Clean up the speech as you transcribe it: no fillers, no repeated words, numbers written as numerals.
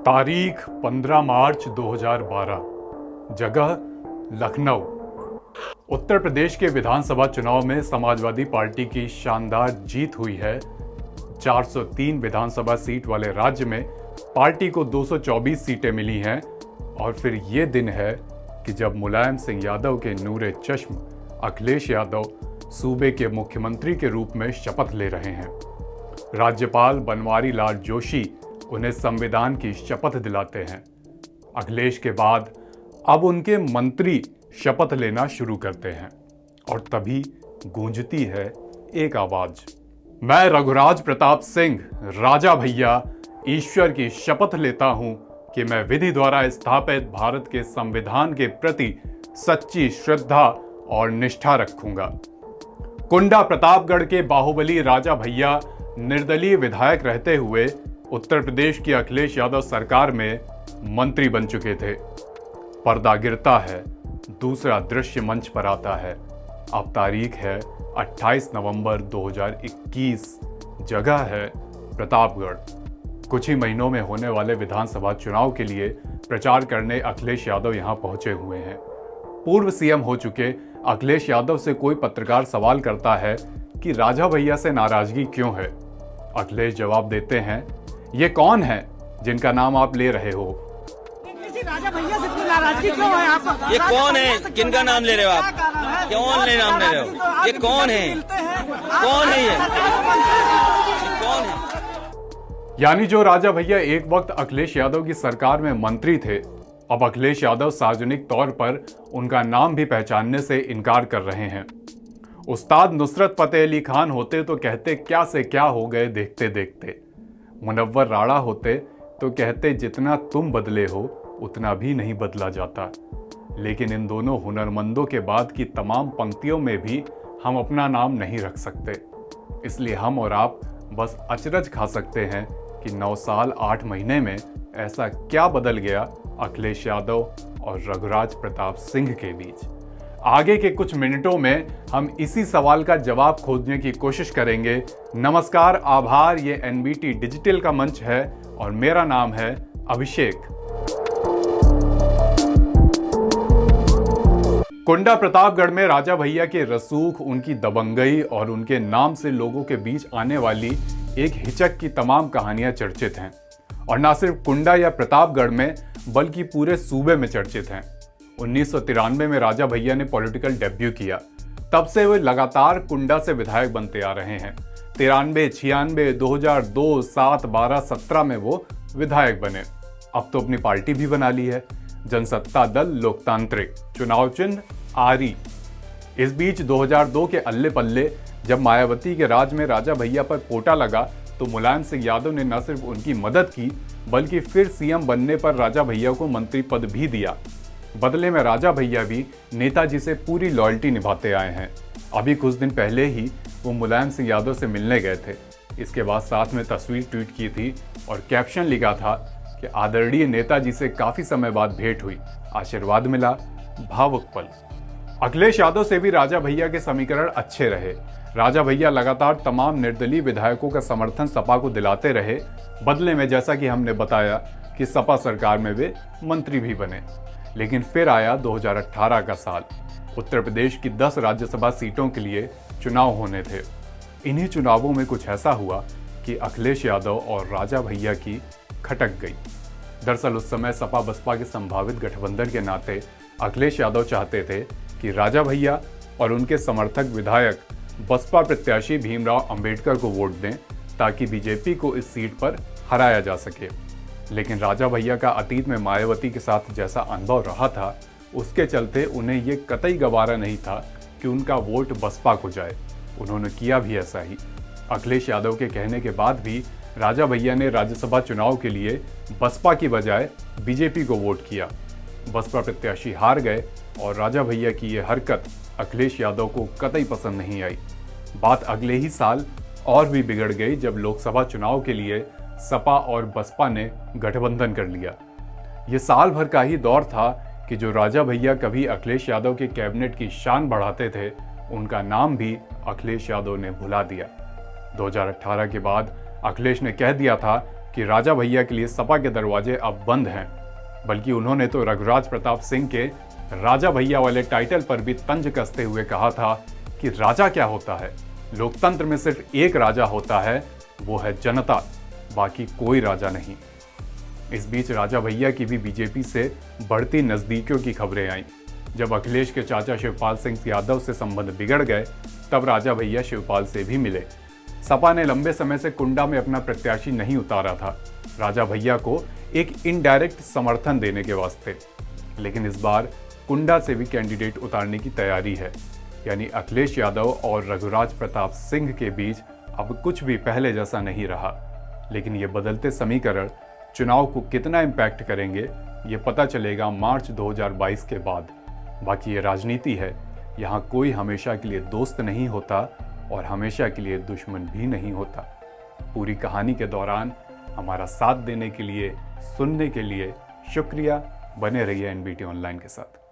तारीख 15 मार्च 2012, जगह लखनऊ। उत्तर प्रदेश के विधानसभा चुनाव में समाजवादी पार्टी की शानदार जीत हुई है। 403 विधानसभा सीट वाले राज्य में पार्टी को 224 सीटें मिली हैं। और फिर ये दिन है कि जब मुलायम सिंह यादव के नूरे चश्म अखिलेश यादव सूबे के मुख्यमंत्री के रूप में शपथ ले रहे हैं। राज्यपाल बनवारी लाल जोशी उन्हें संविधान की शपथ दिलाते हैं। अखिलेश के बाद अब उनके मंत्री शपथ लेना शुरू करते हैं और तभी गूंजती है एक आवाज, मैं रघुराज प्रताप सिंह राजा भैया ईश्वर की शपथ लेता हूं कि मैं विधि द्वारा स्थापित भारत के संविधान के प्रति सच्ची श्रद्धा और निष्ठा रखूंगा। कुंडा प्रतापगढ़ के बाहुबली राजा भैया निर्दलीय विधायक रहते हुए उत्तर प्रदेश की अखिलेश यादव सरकार में मंत्री बन चुके थे। पर्दा गिरता है, दूसरा दृश्य मंच पर आता है। अब तारीख है 28 नवंबर 2021, जगह है प्रतापगढ़। कुछ ही महीनों में होने वाले विधानसभा चुनाव के लिए प्रचार करने अखिलेश यादव यहां पहुंचे हुए हैं। पूर्व सीएम हो चुके अखिलेश यादव से कोई पत्रकार सवाल करता है कि राजा भैया से नाराजगी क्यों है। अखिलेश जवाब देते हैं, ये कौन है जिनका नाम आप ले रहे हो? राजा भैया से इतनी नाराजगी क्यों है आप? ये कौन है? किनका नाम ले रहे हो आप? कौन ले नाम ले रहे हो? ये कौन है? कौन है ये कौन है? यानी जो राजा भैया एक वक्त अखिलेश यादव की सरकार में मंत्री थे, अब अखिलेश यादव सार्वजनिक तौर पर उनका नाम भी पहचानने से इनकार कर रहे हैं। उस्ताद नुसरत फतेह अली खान होते तो कहते क्या से क्या हो गए देखते देखते। मुनव्वर राणा होते तो कहते जितना तुम बदले हो उतना भी नहीं बदला जाता। लेकिन इन दोनों हुनरमंदों के बाद की तमाम पंक्तियों में भी हम अपना नाम नहीं रख सकते। इसलिए हम और आप बस अचरज खा सकते हैं कि 9 साल 8 महीने में ऐसा क्या बदल गया अखिलेश यादव और रघुराज प्रताप सिंह के बीच। आगे के कुछ मिनटों में हम इसी सवाल का जवाब खोजने की कोशिश करेंगे। नमस्कार, आभार। ये एनबीटी डिजिटल का मंच है और मेरा नाम है अभिषेक। कुंडा प्रतापगढ़ में राजा भैया के रसूख, उनकी दबंगई और उनके नाम से लोगों के बीच आने वाली एक हिचक की तमाम कहानियां चर्चित हैं और न सिर्फ कुंडा या प्रतापगढ़ में बल्कि पूरे सूबे में चर्चित हैं। 1993 में राजा भैया ने पॉलिटिकल डेब्यू किया। तब से वे लगातार कुंडा से विधायक बनते आ रहे हैं। 93, 96, 2002, 7, 12, 17 में वो विधायक बने। अब तो अपनी पार्टी भी बना ली है, जनसत्ता दल लोकतांत्रिक, चुनाव चिन्ह आरी। इस बीच 2002 के अल्ले पल्ले जब मायावती के राज में राजा भैया पर पोटा लगा तो मुलायम सिंह यादव ने न सिर्फ उनकी मदद की बल्कि फिर सीएम बनने पर राजा भैया को मंत्री पद भी दिया। बदले में राजा भैया भी नेताजी से पूरी लॉयल्टी निभाते आए हैं। अभी कुछ दिन पहले ही वो मुलायम सिंह यादव से मिलने गए थे। इसके बाद साथ में तस्वीर ट्वीट की थी और कैप्शन लिखा था कि आदरणीय नेताजी से काफी समय बाद भेंट हुई, आशीर्वाद मिला, भावुक पल। अखिलेश यादव से भी राजा भैया के समीकरण अच्छे रहे। राजा भैया लगातार तमाम निर्दलीय विधायकों का समर्थन सपा को दिलाते रहे। बदले में जैसा कि हमने बताया कि सपा सरकार में वे मंत्री भी बने। लेकिन फिर आया 2018 का साल। उत्तर प्रदेश की 10 राज्यसभा सीटों के लिए चुनाव होने थे। इन्हीं चुनावों में कुछ ऐसा हुआ कि अखिलेश यादव और राजा भैया की खटक गई। दरअसल उस समय सपा बसपा के संभावित गठबंधन के नाते अखिलेश यादव चाहते थे कि राजा भैया और उनके समर्थक विधायक बसपा प्रत्याशी भीमराव अंबेडकर को वोट दें ताकि बीजेपी को इस सीट पर हराया जा सके। लेकिन राजा भैया का अतीत में मायावती के साथ जैसा अनुभव रहा था, उसके चलते उन्हें ये कतई गवारा नहीं था कि उनका वोट बसपा को जाए। उन्होंने किया भी ऐसा ही। अखिलेश यादव के कहने के बाद भी राजा भैया ने राज्यसभा चुनाव के लिए बसपा की बजाय बीजेपी को वोट किया। बसपा प्रत्याशी हार गए और राजा भैया की ये हरकत अखिलेश यादव को कतई पसंद नहीं आई। बात अगले ही साल और भी बिगड़ गई जब लोकसभा चुनाव के लिए सपा और बसपा ने गठबंधन कर लिया। ये साल भर का ही दौर था कि जो राजा भैया कभी अखिलेश यादव के कैबिनेट की शान बढ़ाते थे, उनका नाम भी अखिलेश यादव ने भुला दिया। 2018 के बाद अखिलेश ने कह दिया था कि राजा भैया के लिए सपा के दरवाजे अब बंद हैं, बल्कि उन्होंने तो रघुराज प्रताप सिंह के राजा भैया वाले टाइटल पर भी तंज कसते हुए कहा था कि राजा क्या होता है, लोकतंत्र में सिर्फ एक राजा होता है, वो है जनता, बाकी कोई राजा नहीं। इस बीच राजा भैया की भी बीजेपी से बढ़ती नजदीकियों की खबरें आईं। जब अखिलेश के चाचा शिवपाल सिंह यादव से संबंध बिगड़ गए, तब राजा भैया शिवपाल से भी मिले। सपा ने लंबे समय से कुंडा में अपना प्रत्याशी नहीं उतारा था, राजा भैया को एक इनडायरेक्ट समर्थन देने के वास्ते, लेकिन इस बार कुंडा से भी कैंडिडेट उतारने की तैयारी है। यानी अखिलेश यादव और रघुराज प्रताप सिंह के बीच अब कुछ भी पहले जैसा नहीं रहा। लेकिन ये बदलते समीकरण चुनाव को कितना इम्पैक्ट करेंगे, ये पता चलेगा मार्च 2022 के बाद। बाकी ये राजनीति है, यहाँ कोई हमेशा के लिए दोस्त नहीं होता और हमेशा के लिए दुश्मन भी नहीं होता। पूरी कहानी के दौरान हमारा साथ देने के लिए, सुनने के लिए शुक्रिया। बने रहिए एनबीटी ऑनलाइन के साथ।